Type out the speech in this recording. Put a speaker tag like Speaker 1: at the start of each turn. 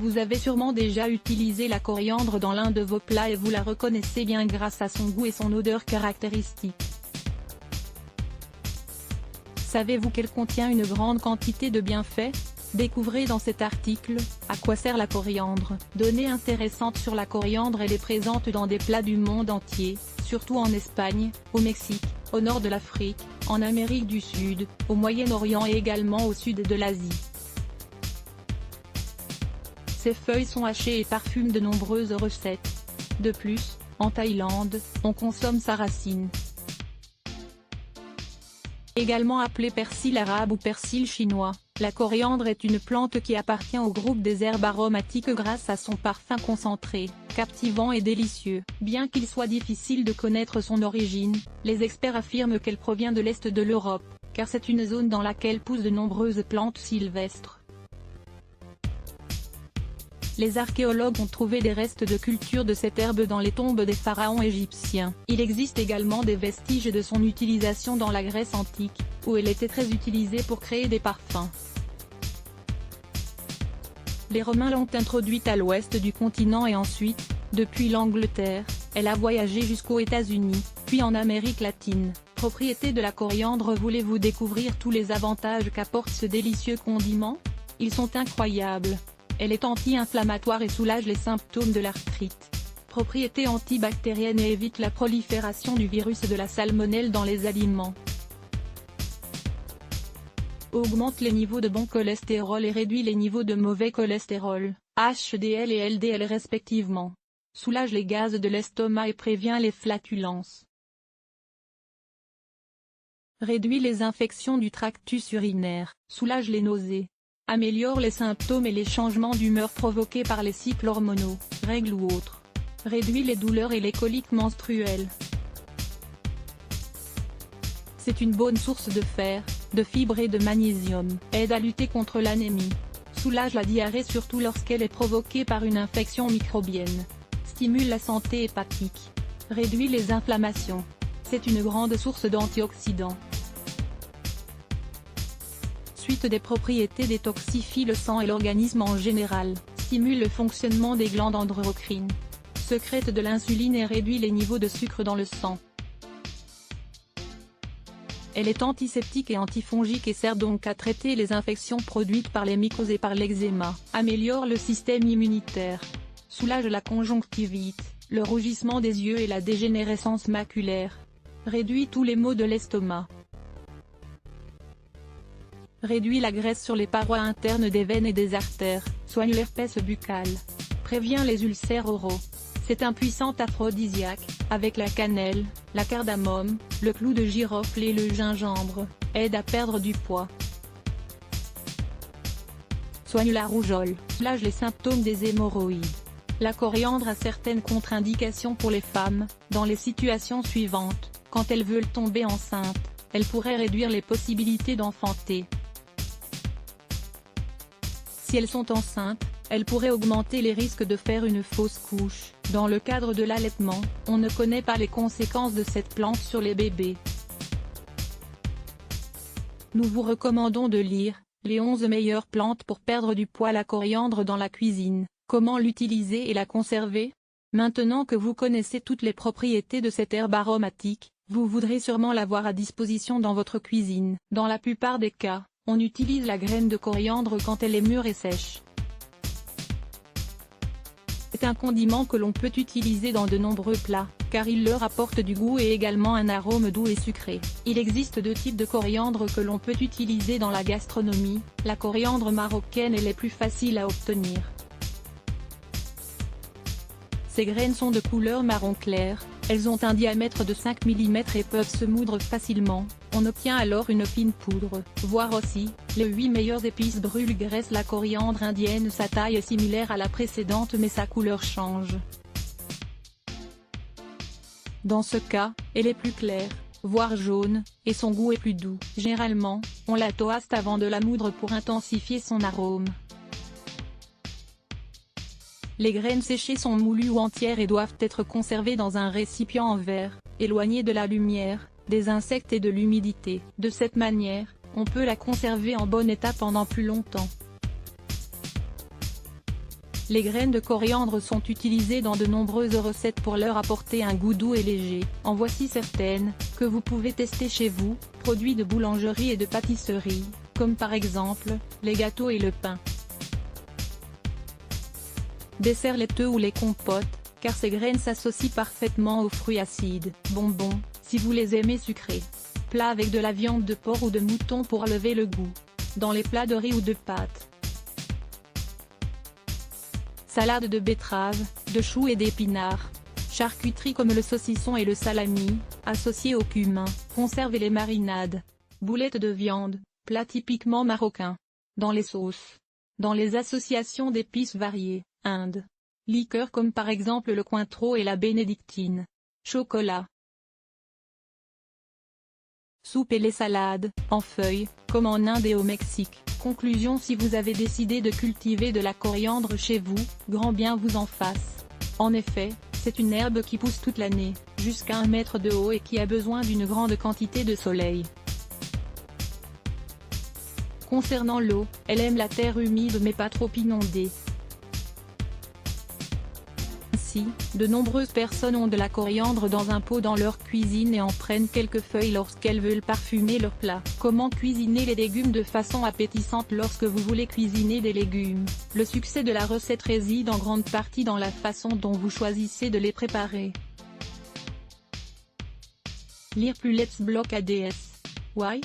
Speaker 1: Vous avez sûrement déjà utilisé la coriandre dans l'un de vos plats et vous la reconnaissez bien grâce à son goût et son odeur caractéristique. Savez-vous qu'elle contient une grande quantité de bienfaits? Découvrez dans cet article, à quoi sert la coriandre. Données intéressantes sur la coriandre. Elle est présente dans des plats du monde entier, surtout en Espagne, au Mexique, au nord de l'Afrique, en Amérique du Sud, au Moyen-Orient et également au sud de l'Asie. Ses feuilles sont hachées et parfument de nombreuses recettes. De plus, en Thaïlande, on consomme sa racine. Également appelée persil arabe ou persil chinois, la coriandre est une plante qui appartient au groupe des herbes aromatiques grâce à son parfum concentré, captivant et délicieux. Bien qu'il soit difficile de connaître son origine, les experts affirment qu'elle provient de l'Est de l'Europe, car c'est une zone dans laquelle poussent de nombreuses plantes sylvestres. Les archéologues ont trouvé des restes de culture de cette herbe dans les tombes des pharaons égyptiens. Il existe également des vestiges de son utilisation dans la Grèce antique, où elle était très utilisée pour créer des parfums. Les Romains l'ont introduite à l'ouest du continent et ensuite, depuis l'Angleterre, elle a voyagé jusqu'aux États-Unis, puis en Amérique latine. Propriété de la coriandre. Voulez-vous découvrir tous les avantages qu'apporte ce délicieux condiment? Ils sont incroyables. Elle est anti-inflammatoire et soulage les symptômes de l'arthrite. Propriété antibactérienne et évite la prolifération du virus de la salmonelle dans les aliments. Augmente les niveaux de bon cholestérol et réduit les niveaux de mauvais cholestérol, HDL et LDL respectivement. Soulage les gaz de l'estomac et prévient les flatulences. Réduit les infections du tractus urinaire, soulage les nausées. Améliore les symptômes et les changements d'humeur provoqués par les cycles hormonaux, règles ou autres. Réduit les douleurs et les coliques menstruelles. C'est une bonne source de fer, de fibres et de magnésium. Aide à lutter contre l'anémie. Soulage la diarrhée surtout lorsqu'elle est provoquée par une infection microbienne. Stimule la santé hépatique. Réduit les inflammations. C'est une grande source d'antioxydants. Suite des propriétés détoxifie le sang et l'organisme en général, stimule le fonctionnement des glandes endocrines, sécrète de l'insuline et réduit les niveaux de sucre dans le sang. Elle est antiseptique et antifongique et sert donc à traiter les infections produites par les mycoses et par l'eczéma. Améliore le système immunitaire. Soulage la conjonctivite, le rougissement des yeux et la dégénérescence maculaire. Réduit tous les maux de l'estomac. Réduit la graisse sur les parois internes des veines et des artères, soigne l'herpès buccal. Prévient les ulcères oraux. C'est un puissant aphrodisiaque, avec la cannelle, la cardamome, le clou de girofle et le gingembre, aide à perdre du poids. Soigne la rougeole, soulage les symptômes des hémorroïdes. La coriandre a certaines contre-indications pour les femmes, dans les situations suivantes: quand elles veulent tomber enceintes, elle pourrait réduire les possibilités d'enfanter. Si elles sont enceintes, elle pourrait augmenter les risques de faire une fausse couche. Dans le cadre de l'allaitement, on ne connaît pas les conséquences de cette plante sur les bébés. Nous vous recommandons de lire « Les 11 meilleures plantes pour perdre du poids ». La coriandre dans la cuisine, comment l'utiliser et la conserver? Maintenant que vous connaissez toutes les propriétés de cette herbe aromatique, vous voudrez sûrement l'avoir à disposition dans votre cuisine. Dans la plupart des cas, on utilise la graine de coriandre quand elle est mûre et sèche. C'est un condiment que l'on peut utiliser dans de nombreux plats, car il leur apporte du goût et également un arôme doux et sucré. Il existe deux types de coriandre que l'on peut utiliser dans la gastronomie, la coriandre marocaine est les plus faciles à obtenir. Ces graines sont de couleur marron clair, elles ont un diamètre de 5 mm et peuvent se moudre facilement, on obtient alors une fine poudre. Voir aussi, les 8 meilleures épices brûle-graisse. La coriandre indienne, sa taille est similaire à la précédente mais sa couleur change. Dans ce cas, elle est plus claire, voire jaune, et son goût est plus doux. Généralement, on la toaste avant de la moudre pour intensifier son arôme. Les graines séchées sont moulues ou entières et doivent être conservées dans un récipient en verre, éloigné de la lumière, des insectes et de l'humidité. De cette manière, on peut la conserver en bon état pendant plus longtemps. Les graines de coriandre sont utilisées dans de nombreuses recettes pour leur apporter un goût doux et léger. En voici certaines, que vous pouvez tester chez vous, produits de boulangerie et de pâtisserie, comme par exemple, les gâteaux et le pain. Desserts laiteux ou les compotes, car ces graines s'associent parfaitement aux fruits acides. Bonbons, si vous les aimez sucrés. Plats avec de la viande de porc ou de mouton pour lever le goût. Dans les plats de riz ou de pâtes. Salade de betterave, de choux et d'épinards. Charcuterie comme le saucisson et le salami, associés au cumin. Conserve et les marinades. Boulettes de viande, plat typiquement marocain. Dans les sauces. Dans les associations d'épices variées, Inde. Liqueurs comme par exemple le Cointreau et la bénédictine. Chocolat. Soupe et les salades, en feuilles, comme en Inde et au Mexique. Conclusion: si vous avez décidé de cultiver de la coriandre chez vous, grand bien vous en fasse. En effet, c'est une herbe qui pousse toute l'année, jusqu'à 1 mètre de haut et qui a besoin d'une grande quantité de soleil. Concernant l'eau, elle aime la terre humide mais pas trop inondée. Ainsi, de nombreuses personnes ont de la coriandre dans un pot dans leur cuisine et en prennent quelques feuilles lorsqu'elles veulent parfumer leur plat. Comment cuisiner les légumes de façon appétissante lorsque vous voulez cuisiner des légumes? Le succès de la recette réside en grande partie dans la façon dont vous choisissez de les préparer. Lire plus Let's Block ADS. Why?